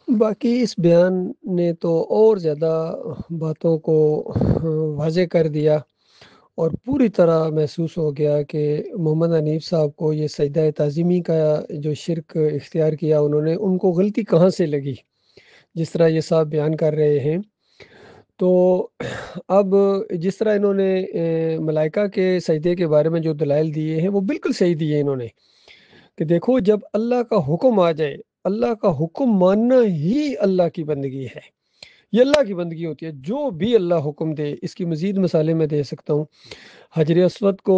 باقی اس بیان نے تو اور زیادہ باتوں کو واضح کر دیا، اور پوری طرح محسوس ہو گیا کہ محمد حنیف صاحب کو یہ سجدہ تعظیمی کا جو شرک اختیار کیا انہوں نے، ان کو غلطی کہاں سے لگی، جس طرح یہ صاحب بیان کر رہے ہیں۔ تو اب جس طرح انہوں نے ملائکہ کے سجدے کے بارے میں جو دلائل دیے ہیں وہ بالکل صحیح دیے انہوں نے، کہ دیکھو جب اللہ کا حکم آ جائے، اللہ کا حکم ماننا ہی اللہ کی بندگی ہے، یہ اللہ کی بندگی ہوتی ہے، جو بھی اللہ حکم دے۔ اس کی مزید مثالیں میں دے سکتا ہوں۔ حجر اسود کو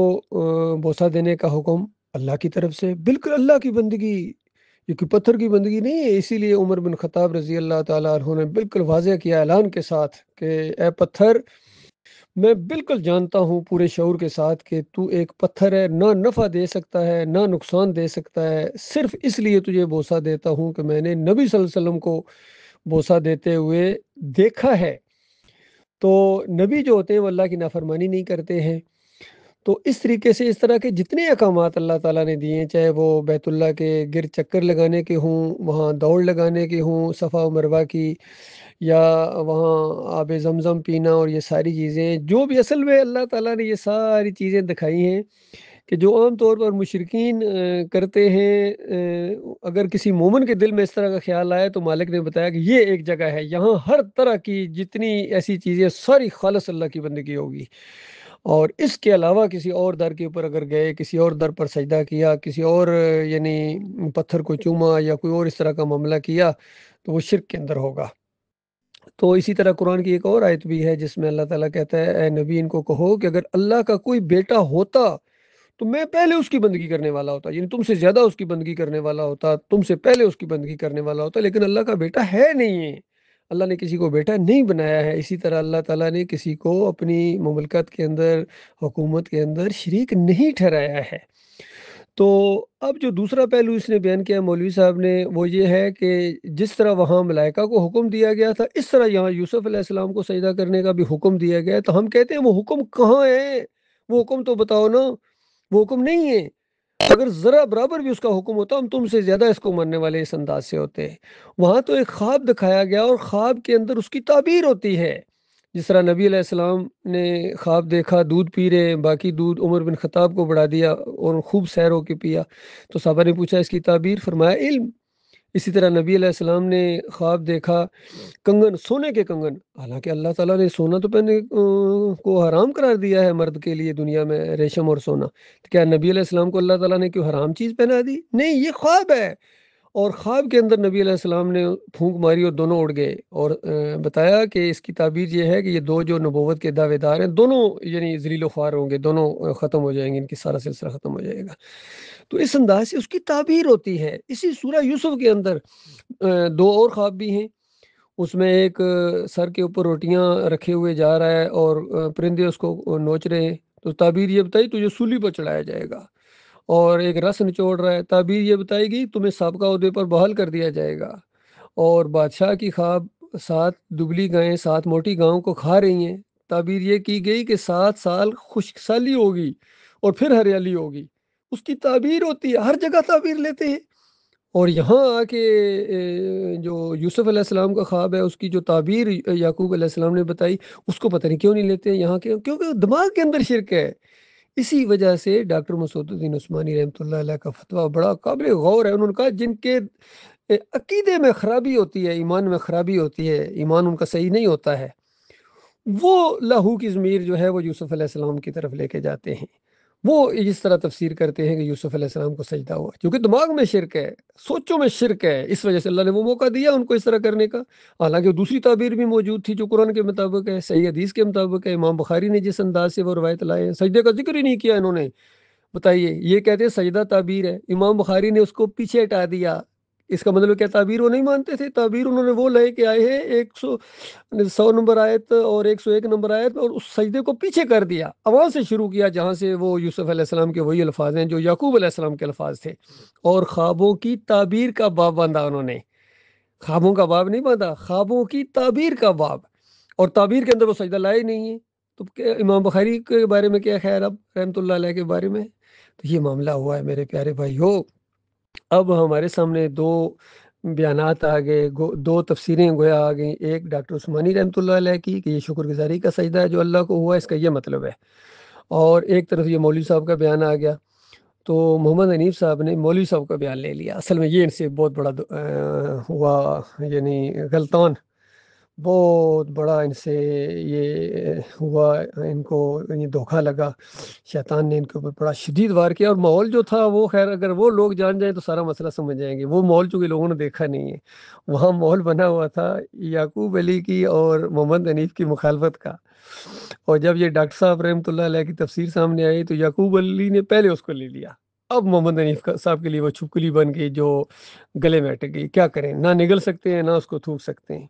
بوسہ دینے کا حکم اللہ کی طرف سے، بالکل اللہ کی بندگی، یہ کوئی پتھر کی بندگی نہیں ہے۔ اسی لیے عمر بن خطاب رضی اللہ تعالیٰ عنہ نے بالکل واضح کیا اعلان کے ساتھ کہ اے پتھر، میں بالکل جانتا ہوں پورے شعور کے ساتھ کہ تو ایک پتھر ہے، نہ نفع دے سکتا ہے نہ نقصان دے سکتا ہے، صرف اس لیے تجھے بوسہ دیتا ہوں کہ میں نے نبی صلی اللہ علیہ وسلم کو بوسہ دیتے ہوئے دیکھا ہے۔ تو نبی جو ہوتے ہیں وہ اللہ کی نافرمانی نہیں کرتے ہیں۔ تو اس طریقے سے اس طرح کے جتنے احکامات اللہ تعالیٰ نے دیے ہیں، چاہے وہ بیت اللہ کے گرد چکر لگانے کے ہوں، وہاں دوڑ لگانے کے ہوں، صفا و مروہ کی، یا وہاں آب زمزم پینا، اور یہ ساری چیزیں جو بھی اصل میں اللہ تعالیٰ نے یہ ساری چیزیں دکھائی ہیں کہ جو عام طور پر مشرکین کرتے ہیں۔ اگر کسی مومن کے دل میں اس طرح کا خیال آئے تو مالک نے بتایا کہ یہ ایک جگہ ہے، یہاں ہر طرح کی جتنی ایسی چیزیں ساری خالص اللہ کی بندگی ہوگی، اور اس کے علاوہ کسی اور در کے اوپر اگر گئے، کسی اور در پر سجدہ کیا، کسی اور یعنی پتھر کو چوما یا کوئی اور اس طرح کا معاملہ کیا تو وہ شرک کے اندر ہوگا۔ تو اسی طرح قرآن کی ایک اور آیت بھی ہے جس میں اللہ تعالیٰ کہتا ہے اے نبی ان کو کہو کہ اگر اللہ کا کوئی بیٹا ہوتا تو میں پہلے اس کی بندگی کرنے والا ہوتا، یعنی تم سے زیادہ اس کی بندگی کرنے والا ہوتا، تم سے پہلے اس کی بندگی کرنے والا ہوتا، لیکن اللہ کا بیٹا ہے نہیں ہے، اللہ نے کسی کو بیٹا نہیں بنایا ہے۔ اسی طرح اللہ تعالیٰ نے کسی کو اپنی مملکت کے اندر، حکومت کے اندر شریک نہیں ٹھہرایا ہے۔ تو اب جو دوسرا پہلو اس نے بیان کیا مولوی صاحب نے، وہ یہ ہے کہ جس طرح وہاں ملائکہ کو حکم دیا گیا تھا، اس طرح یہاں یوسف علیہ السلام کو سجدہ کرنے کا بھی حکم دیا گیا ہے۔ تو ہم کہتے ہیں وہ حکم کہاں ہے؟ وہ حکم تو بتاؤ نا، وہ حکم نہیں ہے۔ اگر ذرا برابر بھی اس کا حکم ہوتا ہم تم سے زیادہ اس کو ماننے والے اس انداز سے ہوتے ہیں۔ وہاں تو ایک خواب دکھایا گیا اور خواب کے اندر اس کی تعبیر ہوتی ہے۔ جس طرح نبی علیہ السلام نے خواب دیکھا دودھ پی رہے ہیں، باقی دودھ عمر بن خطاب کو بڑھا دیا اور خوب سیر ہو کے پیا، تو صحابہ نے پوچھا اس کی تعبیر، فرمایا علم۔ اسی طرح نبی علیہ السلام نے خواب دیکھا کنگن، سونے کے کنگن، حالانکہ اللہ تعالیٰ نے سونا تو پہننے کو حرام قرار دیا ہے مرد کے لیے دنیا میں، ریشم اور سونا، تو کیا نبی علیہ السلام کو اللہ تعالیٰ نے کوئی حرام چیز پہنا دی؟ نہیں، یہ خواب ہے۔ اور خواب کے اندر نبی علیہ السلام نے پھونک ماری اور دونوں اڑ گئے، اور بتایا کہ اس کی تعبیر یہ ہے کہ یہ دو جو نبوت کے دعوے دار ہیں دونوں یعنی ذلیل و خوار ہوں گے، دونوں ختم ہو جائیں گے، ان کی سارا سلسلہ ختم ہو جائے گا۔ تو اس انداز سے اس کی تعبیر ہوتی ہے۔ اسی سورہ یوسف کے اندر دو اور خواب بھی ہیں۔ اس میں ایک سر کے اوپر روٹیاں رکھے ہوئے جا رہا ہے اور پرندے اس کو نوچ رہے ہیں، تو تعبیر یہ بتائی تجھے سولی پر چڑھایا جائے گا۔ اور ایک رس نچوڑ رہا ہے، تعبیر یہ بتائی گئی تمہیں سابقہ عہدے پر بحال کر دیا جائے گا۔ اور بادشاہ کی خواب 7 دبلی گائیں 7 موٹی گاؤں کو کھا رہی ہیں، تعبیر یہ کی گئی کہ 7 سال خشک سالی ہوگی اور پھر ہریالی ہوگی۔ اس کی تعبیر ہوتی ہے، ہر جگہ تعبیر لیتے ہیں۔ اور یہاں آ کے جو یوسف علیہ السلام کا خواب ہے اس کی جو تعبیر یعقوب علیہ السلام نے بتائی، اس کو پتہ نہیں کیوں نہیں لیتے یہاں کے، کیونکہ دماغ کے اندر شرک ہے۔ اسی وجہ سے ڈاکٹر مسعود الدین عثمانی رحمۃ اللہ علیہ کا فتویٰ بڑا قابل غور ہے۔ انہوں نے کہا جن کے عقیدے میں خرابی ہوتی ہے، ایمان میں خرابی ہوتی ہے، ایمان ان کا صحیح نہیں ہوتا ہے، وہ لاہو کی ضمیر جو ہے وہ یوسف علیہ السلام کی طرف لے کے جاتے ہیں۔ وہ اس طرح تفسیر کرتے ہیں کہ یوسف علیہ السلام کو سجدہ ہوا، کیونکہ دماغ میں شرک ہے، سوچوں میں شرک ہے، اس وجہ سے اللہ نے وہ موقع دیا ان کو اس طرح کرنے کا۔ حالانکہ دوسری تعبیر بھی موجود تھی جو قرآن کے مطابق ہے، صحیح حدیث کے مطابق ہے۔ امام بخاری نے جس انداز سے وہ روایت لائے ہیں، سجدے کا ذکر ہی نہیں کیا انہوں نے۔ بتائیے، یہ کہتے ہیں سجدہ تعبیر ہے، امام بخاری نے اس کو پیچھے ہٹا دیا۔ اس کا مطلب کیا تعبیر وہ نہیں مانتے تھے؟ تعبیر انہوں نے وہ لے کے آئے ہیں 100 نمبر آیت اور 101 نمبر آیت، اور اس سجدے کو پیچھے کر دیا، وہاں سے شروع کیا جہاں سے وہ یوسف علیہ السلام کے وہی الفاظ ہیں جو یعقوب علیہ السلام کے الفاظ تھے۔ اور خوابوں کی تعبیر کا باب باندھا انہوں نے، خوابوں کا باب نہیں باندھا، خوابوں کی تعبیر کا باب، اور تعبیر کے اندر وہ سجدہ لائے نہیں ہے۔ تو امام بخاری کے بارے میں کیا خیر اب رحمۃ اللہ علیہ کے بارے میں؟ تو یہ معاملہ ہوا ہے میرے پیارے بھائیو۔ اب ہمارے سامنے دو بیانات آ گئے، دو تفسیریں گویا آ گئیں، ایک ڈاکٹر عثمانی رحمۃ اللہ علیہ کی کہ یہ شکر گزاری کا سجدہ ہے جو اللہ کو ہوا، اس کا یہ مطلب ہے، اور ایک طرف یہ مولوی صاحب کا بیان آ گیا۔ تو محمد حنیف صاحب نے مولوی صاحب کا بیان لے لیا، اصل میں یہ ان سے بہت بڑا ہوا، یعنی غلطان بہت بڑا ان سے یہ ہوا، ان کو یہ دھوکہ لگا، شیطان نے ان کے اوپر بڑا شدید وار کیا، اور ماحول جو تھا وہ خیر اگر وہ لوگ جان جائیں تو سارا مسئلہ سمجھ جائیں گے، وہ ماحول چونکہ لوگوں نے دیکھا نہیں ہے، وہاں ماحول بنا ہوا تھا یعقوب علی کی اور محمد حنیف کی مخالفت کا، اور جب یہ ڈاکٹر صاحب رحمۃ اللہ علیہ کی تفسیر سامنے آئی تو یعقوب علی نے پہلے اس کو لے لیا، اب محمد حنیف صاحب کے لیے وہ چھپکلی بن گئی جو گلے میں اٹک گئی، کیا کریں، نہ نگل سکتے ہیں نہ اس کو تھوک سکتے ہیں،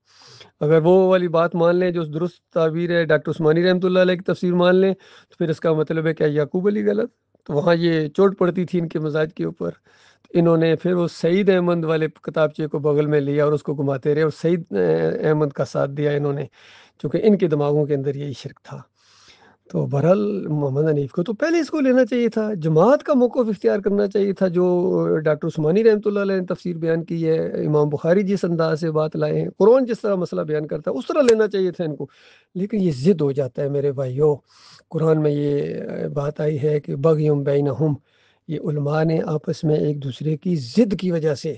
اگر وہ والی بات مان لیں جو درست تعبیر ہے ڈاکٹر عثمانی رحمۃ اللہ علیہ کی تفسیر مان لیں تو پھر اس کا مطلب ہے کیا یعقوب علی غلط، تو وہاں یہ چوٹ پڑتی تھی ان کے مزاج کے اوپر، انہوں نے پھر وہ سعید احمد والے کتابچے کو بغل میں لیا اور اس کو گھماتے رہے اور سعید احمد کا ساتھ دیا انہوں نے، چونکہ ان کے دماغوں کے اندر یہی شرک تھا۔ تو بہرحال محمد حنیف کو تو پہلے اس کو لینا چاہیے تھا، جماعت کا موقف اختیار کرنا چاہیے تھا، جو ڈاکٹر عثمانی رحمۃ اللہ علیہ نے تفسیر بیان کی ہے، امام بخاری جس انداز سے بات لائے ہیں، قرآن جس طرح مسئلہ بیان کرتا ہے اس طرح لینا چاہیے تھا ان کو، لیکن یہ ضد ہو جاتا ہے میرے بھائیوں، قرآن میں یہ بات آئی ہے کہ بغیم بینہم، یہ علماء نے آپس میں ایک دوسرے کی ضد کی وجہ سے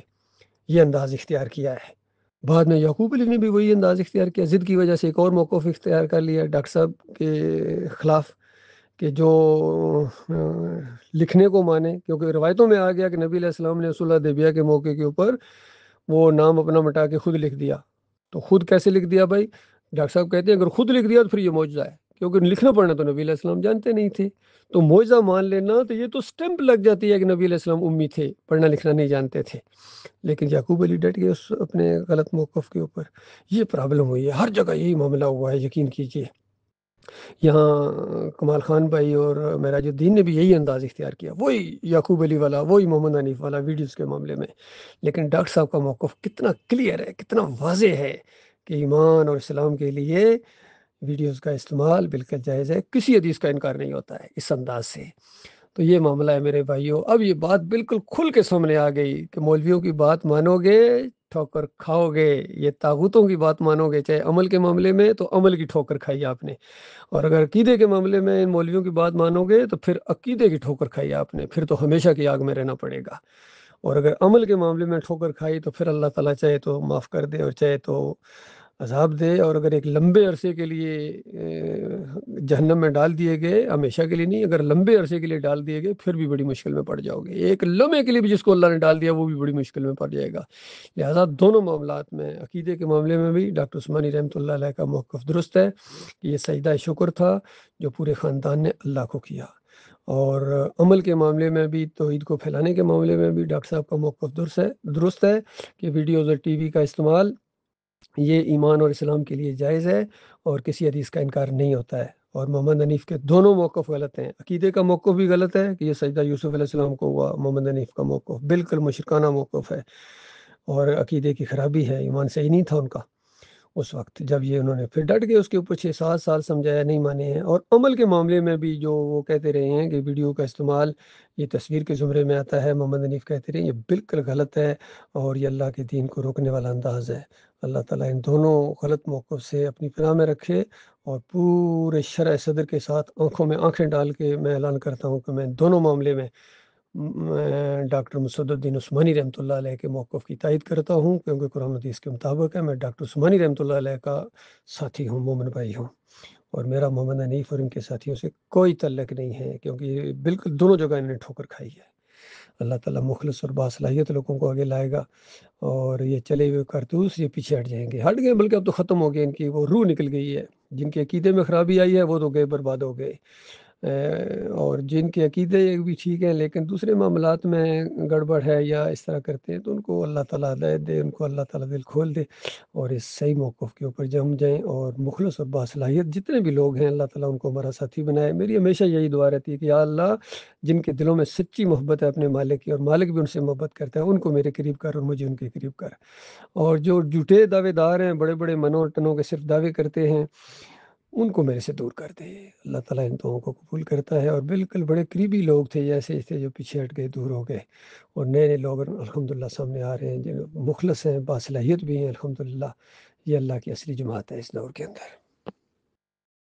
یہ انداز اختیار کیا ہے، بعد میں یعقوب علی نے بھی وہی انداز اختیار کیا، ضد کی وجہ سے ایک اور موقف اختیار کر لیا ڈاکٹر صاحب کے خلاف، کہ جو لکھنے کو مانے، کیونکہ روایتوں میں آ گیا کہ نبی علیہ السلام نے صلح حدیبیہ کے موقع کے اوپر وہ نام اپنا مٹا کے خود لکھ دیا، تو خود کیسے لکھ دیا بھائی؟ ڈاکٹر صاحب کہتے ہیں اگر خود لکھ دیا تو پھر یہ معجزہ ہے، کیونکہ لکھنا پڑھنا تو نبی علیہ السلام جانتے نہیں تھے، تو معجزہ مان لینا تو یہ تو سٹمپ لگ جاتی ہے کہ نبی علیہ السلام امی تھے، پڑھنا لکھنا نہیں جانتے تھے، لیکن یعقوب علی ڈٹ گئے اس اپنے غلط موقف کے اوپر، یہ پرابلم ہوئی ہے، ہر جگہ یہی معاملہ ہوا ہے، یقین کیجئے، یہاں کمال خان بھائی اور معراج الدین نے بھی یہی انداز اختیار کیا، وہی یعقوب علی والا، وہی محمد حنیف والا ویڈیوز کے معاملے میں، لیکن ڈاکٹر صاحب کا موقف کتنا کلیئر ہے، کتنا واضح ہے کہ ایمان اور اسلام کے لیے ویڈیوز کا استعمال بالکل جائز ہے، کسی حدیث کا انکار نہیں ہوتا ہے اس انداز سے، تو یہ معاملہ ہے میرے بھائیوں، اب یہ بات بالکل کھل کے سامنے آ گئی کہ مولویوں کی بات مانو گے ٹھوکر کھاؤ گے، یہ طاغوتوں کی بات مانو گے چاہے عمل کے معاملے میں تو عمل کی ٹھوکر کھائی آپ نے، اور اگر عقیدے کے معاملے میں ان مولویوں کی بات مانو گے تو پھر عقیدے کی ٹھوکر کھائی آپ نے، پھر تو ہمیشہ کی آگ میں رہنا پڑے گا، اور اگر عمل کے معاملے میں ٹھوکر کھائی تو پھر اللہ تعالیٰ چاہے تو معاف کر دے اور چاہے تو عذاب دے، اور اگر ایک لمبے عرصے کے لیے جہنم میں ڈال دیے گئے، ہمیشہ کے لیے نہیں، اگر لمبے عرصے کے لیے ڈال دیے گئے پھر بھی بڑی مشکل میں پڑ جاؤ گے، ایک لمحے کے لیے بھی جس کو اللہ نے ڈال دیا وہ بھی بڑی مشکل میں پڑ جائے گا، لہٰذا دونوں معاملات میں عقیدے کے معاملے میں بھی ڈاکٹر عثمانی رحمۃ اللہ علیہ کا موقف درست ہے کہ یہ سجدہ شکر تھا جو پورے خاندان نے اللہ کو کیا، اور عمل کے معاملے میں بھی توحید کو پھیلانے کے معاملے میں بھی ڈاکٹر صاحب کا موقف درست ہے کہ ویڈیوز اور ٹی وی کا استعمال یہ ایمان اور اسلام کے لیے جائز ہے اور کسی حدیث کا انکار نہیں ہوتا ہے، اور محمد حنیف کے دونوں موقف غلط ہیں، عقیدے کا موقف بھی غلط ہے کہ یہ سجدہ یوسف علیہ السلام کو ہوا، محمد حنیف کا موقف بالکل مشرکانہ موقف ہے، اور عقیدے کی خرابی ہے، ایمان صحیح نہیں تھا ان کا اس وقت جب یہ انہوں نے پھر ڈٹ گئے، اس کے اوپر 6-7 سال سمجھایا نہیں مانے ہیں، اور عمل کے معاملے میں بھی جو وہ کہتے رہے ہیں کہ ویڈیو کا استعمال یہ تصویر کے زمرے میں آتا ہے، محمد حنیف کہتے رہے ہیں یہ بالکل غلط ہے اور یہ اللہ کے دین کو روکنے والا انداز ہے، اللہ تعالیٰ ان دونوں غلط موقف سے اپنی پناہ میں رکھے، اور پورے شرح صدر کے ساتھ آنکھوں میں آنکھیں ڈال کے میں اعلان کرتا ہوں کہ میں دونوں معاملے میں ڈاکٹر مسعود الدین عثمانی رحمۃ اللہ علیہ کے موقف کی تائید کرتا ہوں، کیونکہ قرآن حدیث کے مطابق ہے، میں ڈاکٹر عثمانی رحمۃ اللہ علیہ کا ساتھی ہوں، مومن بھائی ہوں، اور میرا محمد حنیف اور ان کے ساتھیوں سے کوئی تعلق نہیں ہے، کیونکہ یہ بالکل دونوں جگہ انہوں نے ٹھوکر کھائی ہے، اللہ تعالیٰ مخلص اور باصلاحیت لوگوں کو آگے لائے گا، اور یہ چلے ہوئے کارتوس یہ پیچھے ہٹ جائیں گے، ہٹ گئے بلکہ اب تو ختم ہو گئے، ان کی وہ روح نکل گئی ہے، جن کے عقیدے میں خرابی آئی ہے وہ تو گئے، برباد ہو گئے، اور جن کے عقیدے بھی ٹھیک ہیں لیکن دوسرے معاملات میں گڑبڑ ہے یا اس طرح کرتے ہیں تو ان کو اللہ تعالیٰ ہدایت دے، ان کو اللہ تعالیٰ دل کھول دے، اور اس صحیح موقف کے اوپر جم جائیں، اور مخلص اور باصلاحیت جتنے بھی لوگ ہیں اللہ تعالیٰ ان کو ہمارا ساتھی بنائے، میری ہمیشہ یہی دعا رہتی ہے کہ یا اللہ جن کے دلوں میں سچی محبت ہے اپنے مالک کی اور مالک بھی ان سے محبت کرتا ہے ان کو میرے قریب کر اور مجھے ان کے قریب کر، اور جو جھوٹے دعوے دار ہیں، بڑے بڑے منوں اور ٹنوں کے صرف دعوے کرتے ہیں، ان کو میرے سے دور کر دے۔ اللہ تعالیٰ ان دعاؤں کو قبول کرتا ہے، اور بالکل بڑے قریبی لوگ تھے یہ ایسے تھے جو پیچھے ہٹ گئے، دور ہو گئے، اور نئے نئے لوگ الحمدللہ سامنے آ رہے ہیں جو مخلص ہیں، باصلاحیت بھی ہیں الحمدللہ۔ یہ اللہ کی اصلی جماعت ہے اس دور کے اندر۔